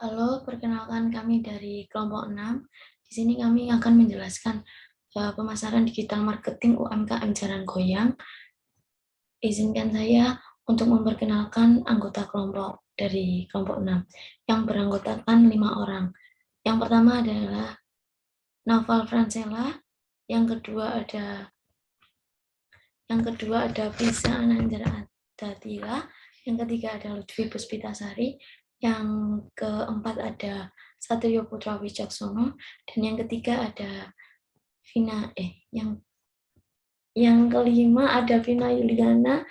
Halo, perkenalkan kami dari kelompok 6. Di sini kami akan menjelaskan pemasaran digital marketing UMKM Jalan Goyang. Izinkan saya untuk memperkenalkan anggota kelompok dari kelompok 6 yang beranggotakan 5 orang. Yang pertama adalah Naval Francella, yang kedua ada Pisa Anandra Adatila, yang ketiga ada Lutfi Puspitasari, yang keempat ada Satrio Putra Wijaksono, dan yang ketiga ada yang kelima ada Vina Yuliana.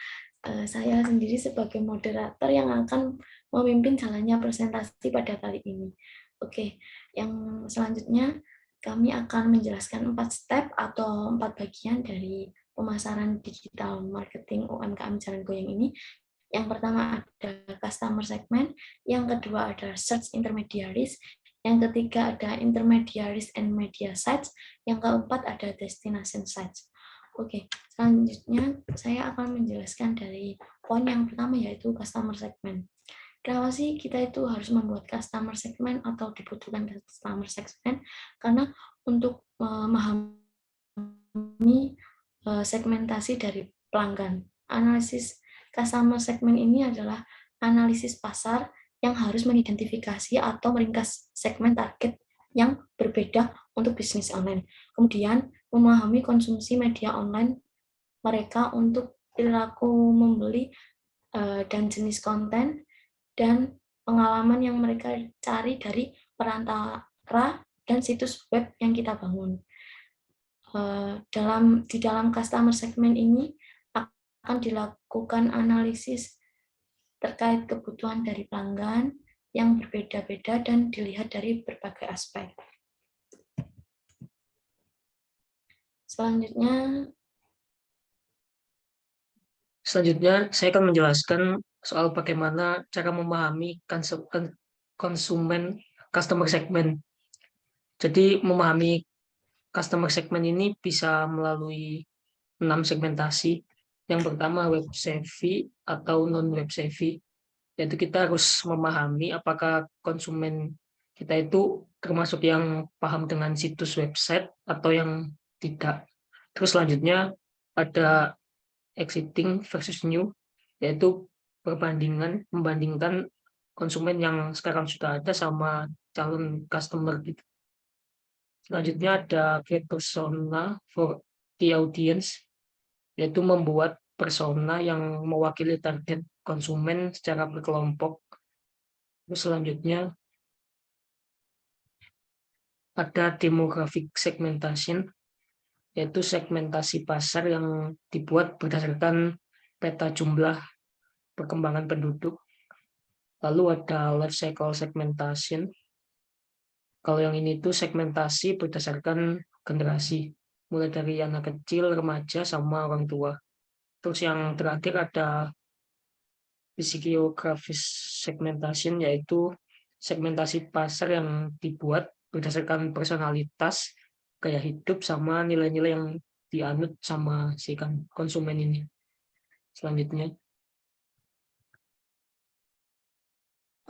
Saya sendiri sebagai moderator yang akan memimpin jalannya presentasi pada kali ini. Oke, yang selanjutnya kami akan menjelaskan 4 step atau 4 bagian dari pemasaran digital marketing UMKM Jalan Goyang ini. Yang pertama ada customer segment, yang kedua ada search intermediaries, yang ketiga ada intermediaries and media sites, yang keempat ada destination sites. Oke, selanjutnya saya akan menjelaskan dari poin yang pertama yaitu customer segment. Kenapa sih kita itu harus membuat customer segment atau dibutuhkan customer segment? Karena untuk memahami segmentasi dari pelanggan. Analisis customer segment ini adalah analisis pasar yang harus mengidentifikasi atau meringkas segmen target yang berbeda untuk bisnis online. Kemudian, memahami konsumsi media online mereka untuk perilaku membeli dan jenis konten dan pengalaman yang mereka cari dari perantara dan situs web yang kita bangun. Di dalam customer segment ini akan dilakukan analisis terkait kebutuhan dari pelanggan yang berbeda-beda dan dilihat dari berbagai aspek. Selanjutnya, saya akan menjelaskan soal bagaimana cara memahami konsumen customer segment. Jadi memahami customer segment ini bisa melalui 6 segmentasi. Yang pertama web savvy atau non web savvy, yaitu kita harus memahami apakah konsumen kita itu termasuk yang paham dengan situs website atau yang tidak. Terus selanjutnya ada existing versus new, yaitu membandingkan konsumen yang sekarang sudah ada sama calon customer gitu. Selanjutnya ada create persona for the audience, yaitu membuat persona yang mewakili target konsumen secara berkelompok. Terus selanjutnya ada demographic segmentation, yaitu segmentasi pasar yang dibuat berdasarkan peta jumlah perkembangan penduduk. Lalu ada life cycle segmentation. Kalau yang ini tuh segmentasi berdasarkan generasi, mulai dari anak kecil, remaja, sama orang tua. Terus yang terakhir ada physiographic segmentation, yaitu segmentasi pasar yang dibuat berdasarkan personalitas, gaya hidup, sama nilai-nilai yang dianut sama si konsumen ini. Selanjutnya.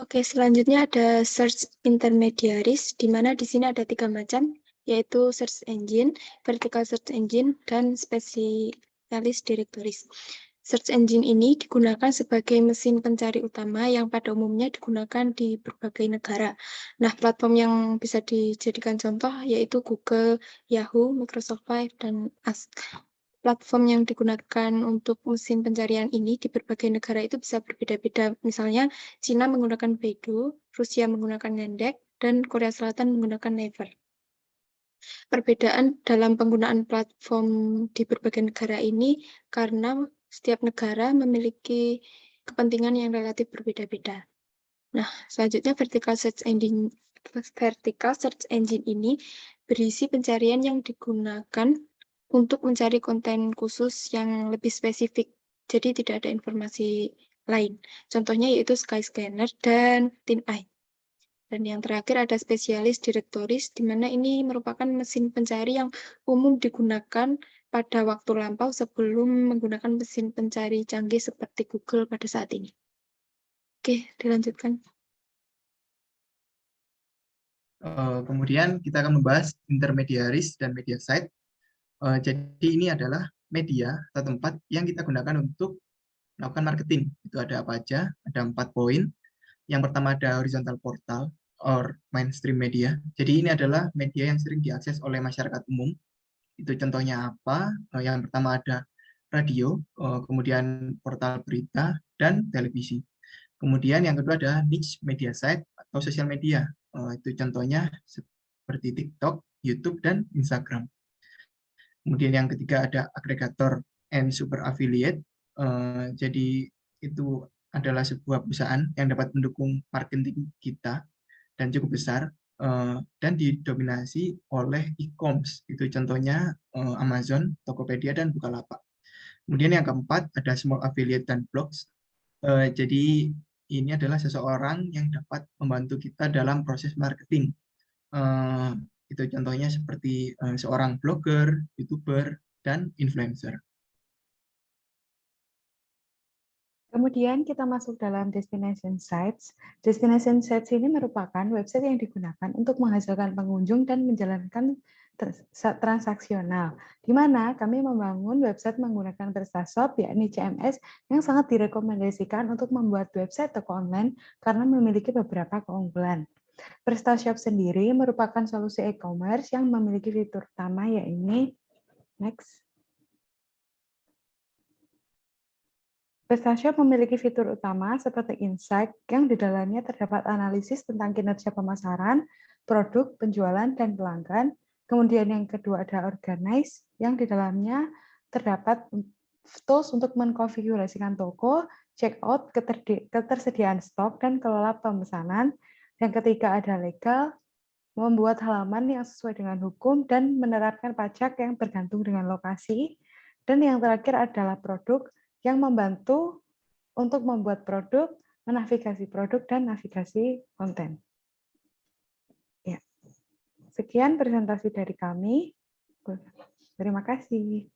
Oke, selanjutnya ada search intermediaries, di mana di sini ada 3 macam, yaitu search engine, vertical search engine, dan spesialis directories. Search engine ini digunakan sebagai mesin pencari utama yang pada umumnya digunakan di berbagai negara. Nah, platform yang bisa dijadikan contoh yaitu Google, Yahoo, Microsoft Live, dan Ask. Platform yang digunakan untuk mesin pencarian ini di berbagai negara itu bisa berbeda-beda. Misalnya, Cina menggunakan Baidu, Rusia menggunakan Yandex, dan Korea Selatan menggunakan Naver. Perbedaan dalam penggunaan platform di berbagai negara ini karena setiap negara memiliki kepentingan yang relatif berbeda-beda. Nah, selanjutnya vertical search engine ini berisi pencarian yang digunakan untuk mencari konten khusus yang lebih spesifik. Jadi tidak ada informasi lain. Contohnya yaitu Skyscanner dan TinEye. Dan yang terakhir ada spesialis directories, di mana ini merupakan mesin pencari yang umum digunakan pada waktu lampau sebelum menggunakan mesin pencari canggih seperti Google pada saat ini. Oke, dilanjutkan. Kemudian kita akan membahas intermediaries dan media site. Jadi ini adalah media atau tempat yang kita gunakan untuk melakukan marketing. Itu ada apa aja? Ada 4 poin. Yang pertama ada horizontal portal or mainstream media. Jadi ini adalah media yang sering diakses oleh masyarakat umum. Itu contohnya apa? Yang pertama ada radio, kemudian portal berita, dan televisi. Kemudian yang kedua ada niche media site atau sosial media. Itu contohnya seperti TikTok, YouTube, dan Instagram. Kemudian yang ketiga ada agregator and super affiliate. Jadi itu adalah sebuah perusahaan yang dapat mendukung marketing kita dan cukup besar dan didominasi oleh e-commerce. Itu contohnya Amazon, Tokopedia, dan Bukalapak. Kemudian yang keempat ada small affiliate dan blogs. Jadi ini adalah seseorang yang dapat membantu kita dalam proses marketing. Itu contohnya seperti seorang blogger, YouTuber, dan influencer. Kemudian kita masuk dalam destination sites. Destination sites ini merupakan website yang digunakan untuk menghasilkan pengunjung dan menjalankan transaksional, di mana kami membangun website menggunakan PrestaShop, yakni CMS, yang sangat direkomendasikan untuk membuat website toko online karena memiliki beberapa keunggulan. PrestaShop sendiri merupakan solusi e-commerce yang memiliki fitur utama, yakni next. PrestaShop memiliki fitur utama seperti Insight yang di dalamnya terdapat analisis tentang kinerja pemasaran, produk, penjualan, dan pelanggan. Kemudian yang kedua ada Organize yang di dalamnya terdapat tools untuk mengkonfigurasikan toko, checkout, ketersediaan stok, dan kelola pemesanan. Yang ketiga ada Legal, membuat halaman yang sesuai dengan hukum dan menerapkan pajak yang bergantung dengan lokasi. Dan yang terakhir adalah Produk, yang membantu untuk membuat produk, menavigasi produk, dan navigasi konten. Ya. Sekian presentasi dari kami. Terima kasih.